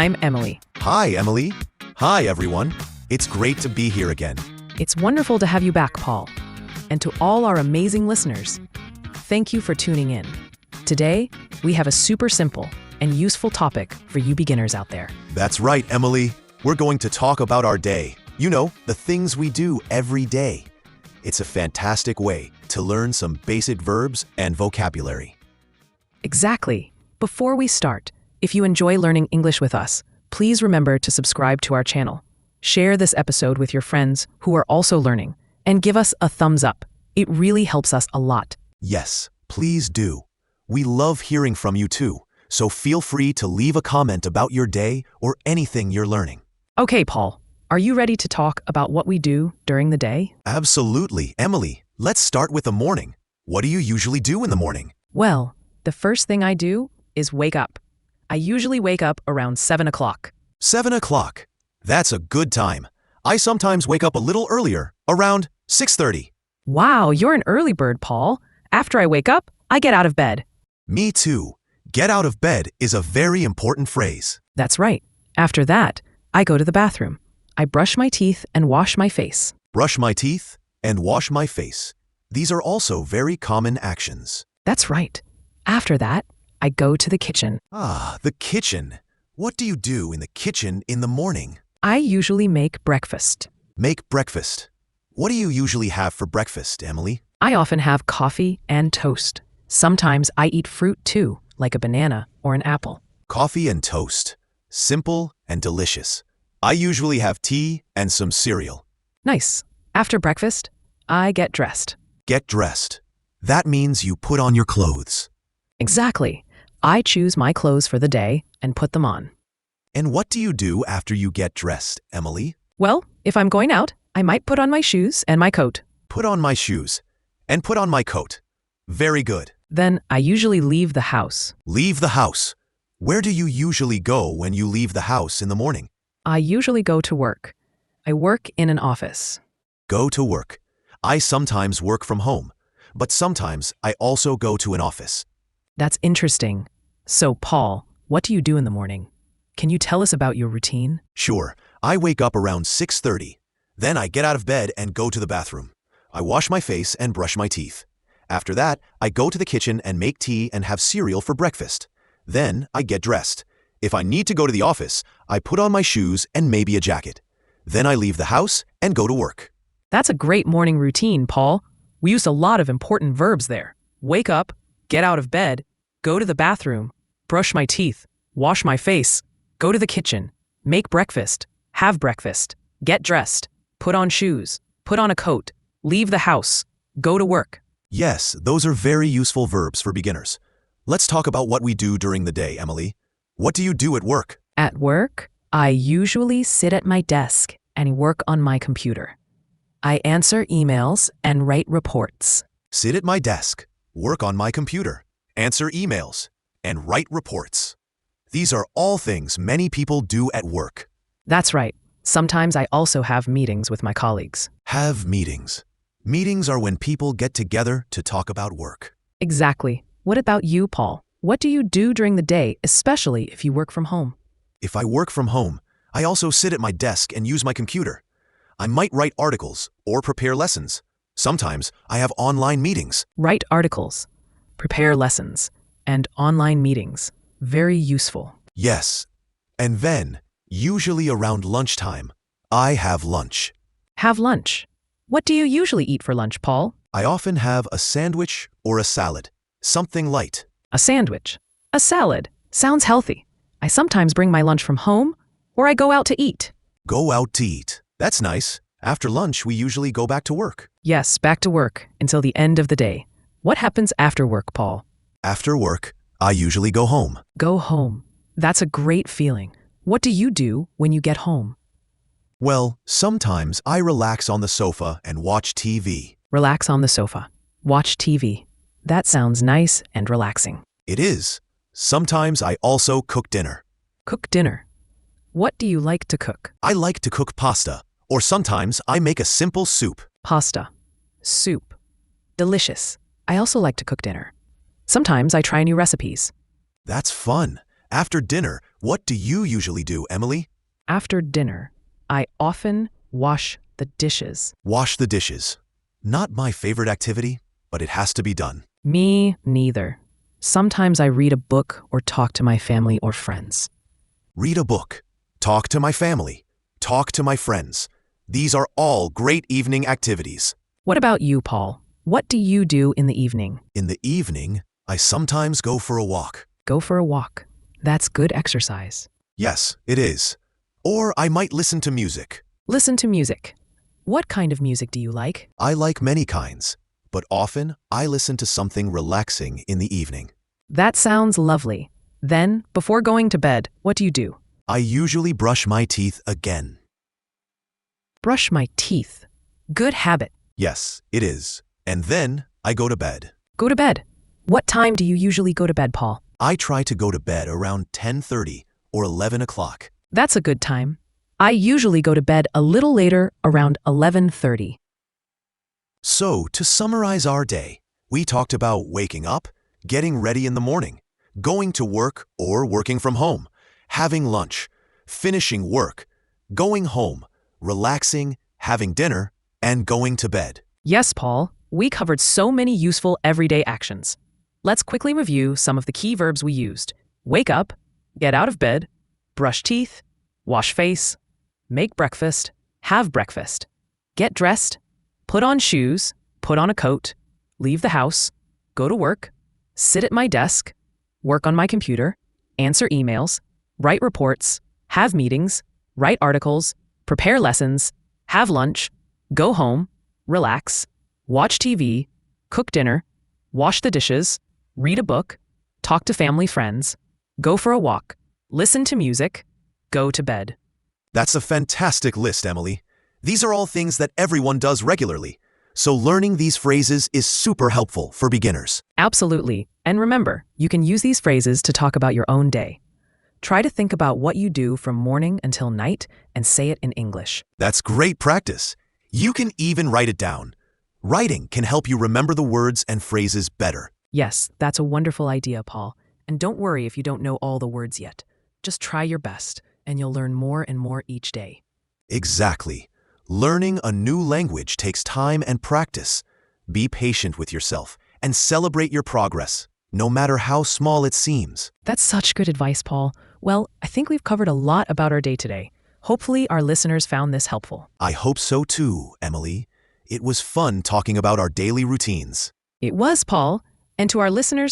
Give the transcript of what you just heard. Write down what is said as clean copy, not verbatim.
I'm Emily. Hi, Emily. Hi, everyone. It's great to be here again. It's wonderful to have you back, Paul. And to all our amazing listeners, thank you for tuning in. Today, we have a super simple and useful topic for you beginners out there. That's right, Emily. We're going to talk about our day. You know, the things we do every day. It's a fantastic way to learn some basic verbs and vocabulary. Exactly. Before we start, if you enjoy learning English with us, please remember to subscribe to our channel. Share this episode with your friends who are also learning, and give us a thumbs up. It really helps us a lot. Yes, please do. We love hearing from you too, so feel free to leave a comment about your day or anything you're learning. Okay, Paul, are you ready to talk about what we do during the day? Absolutely, Emily. Let's start with the morning. What do you usually do in the morning? Well, the first thing I do is wake up. I usually wake up around 7 o'clock. 7 o'clock. That's a good time. I sometimes wake up a little earlier, around 6:30. Wow, you're an early bird, Paul. After I wake up, I get out of bed. Me too. Get out of bed is a very important phrase. That's right. After that, I go to the bathroom. I brush my teeth and wash my face. Brush my teeth and wash my face. These are also very common actions. That's right. After that, I go to the kitchen. Ah, the kitchen. What do you do in the kitchen in the morning? I usually make breakfast. Make breakfast. What do you usually have for breakfast, Emily? I often have coffee and toast. Sometimes I eat fruit too, like a banana or an apple. Coffee and toast. Simple and delicious. I usually have tea and some cereal. Nice. After breakfast, I get dressed. Get dressed. That means you put on your clothes. Exactly. I choose my clothes for the day and put them on. And what do you do after you get dressed, Emily? Well, if I'm going out, I might put on my shoes and my coat. Put on my shoes and put on my coat. Very good. Then I usually leave the house. Leave the house. Where do you usually go when you leave the house in the morning? I usually go to work. I work in an office. Go to work. I sometimes work from home, but sometimes I also go to an office. That's interesting. So, Paul, what do you do in the morning? Can you tell us about your routine? Sure. I wake up around 6:30. Then I get out of bed and go to the bathroom. I wash my face and brush my teeth. After that, I go to the kitchen and make tea and have cereal for breakfast. Then I get dressed. If I need to go to the office, I put on my shoes and maybe a jacket. Then I leave the house and go to work. That's a great morning routine, Paul. We used a lot of important verbs there. Wake up, get out of bed, go to the bathroom, brush my teeth, wash my face, go to the kitchen, make breakfast, have breakfast, get dressed, put on shoes, put on a coat, leave the house, go to work. Yes, those are very useful verbs for beginners. Let's talk about what we do during the day, Emily. What do you do at work? At work, I usually sit at my desk and work on my computer. I answer emails and write reports. Sit at my desk, work on my computer, answer emails, and write reports. These are all things many people do at work. That's right. Sometimes I also have meetings with my colleagues. Have meetings. Meetings are when people get together to talk about work. Exactly. What about you, Paul? What do you do during the day, especially if you work from home? If I work from home, I also sit at my desk and use my computer. I might write articles or prepare lessons. Sometimes I have online meetings. Write articles, prepare lessons, and online meetings. Very useful. Yes. And then, usually around lunchtime, I have lunch. Have lunch. What do you usually eat for lunch, Paul? I often have a sandwich or a salad, something light. A sandwich. A salad. Sounds healthy. I sometimes bring my lunch from home, or I go out to eat. Go out to eat. That's nice. After lunch, we usually go back to work. Yes, back to work until the end of the day. What happens after work, Paul? After work, I usually go home. Go home. That's a great feeling. What do you do when you get home? Well, sometimes I relax on the sofa and watch TV. Relax on the sofa. Watch TV. That sounds nice and relaxing. It is. Sometimes I also cook dinner. Cook dinner. What do you like to cook? I like to cook pasta, or sometimes I make a simple soup. Pasta. Soup. Delicious. I also like to cook dinner. Sometimes I try new recipes. That's fun. After dinner, what do you usually do, Emily? After dinner, I often wash the dishes. Wash the dishes. Not my favorite activity, but it has to be done. Me neither. Sometimes I read a book or talk to my family or friends. Read a book. Talk to my family. Talk to my friends. These are all great evening activities. What about you, Paul? What do you do in the evening? In the evening, I sometimes go for a walk. Go for a walk. That's good exercise. Yes, it is. Or I might listen to music. Listen to music. What kind of music do you like? I like many kinds, but often I listen to something relaxing in the evening. That sounds lovely. Then, before going to bed, what do you do? I usually brush my teeth again. Brush my teeth. Good habit. Yes, it is. And then I go to bed. Go to bed. What time do you usually go to bed, Paul? I try to go to bed around 10:30 or 11 o'clock. That's a good time. I usually go to bed a little later, around 11:30. So, to summarize our day, we talked about waking up, getting ready in the morning, going to work or working from home, having lunch, finishing work, going home, relaxing, having dinner, and going to bed. Yes, Paul, we covered so many useful everyday actions. Let's quickly review some of the key verbs we used. Wake up, get out of bed, brush teeth, wash face, make breakfast, have breakfast, get dressed, put on shoes, put on a coat, leave the house, go to work, sit at my desk, work on my computer, answer emails, write reports, have meetings, write articles, prepare lessons, have lunch, go home, relax, watch TV, cook dinner, wash the dishes, read a book, talk to family friends, go for a walk, listen to music, go to bed. That's a fantastic list, Emily. These are all things that everyone does regularly, so learning these phrases is super helpful for beginners. Absolutely. And remember, you can use these phrases to talk about your own day. Try to think about what you do from morning until night and say it in English. That's great practice. You can even write it down. Writing can help you remember the words and phrases better. Yes, that's a wonderful idea, Paul. And don't worry if you don't know all the words yet. Just try your best, and you'll learn more and more each day. Exactly. Learning a new language takes time and practice. Be patient with yourself and celebrate your progress, no matter how small it seems. That's such good advice, Paul. Well, I think we've covered a lot about our day today. Hopefully, our listeners found this helpful. I hope so too, Emily. It was fun talking about our daily routines. It was, Paul. And to our listeners,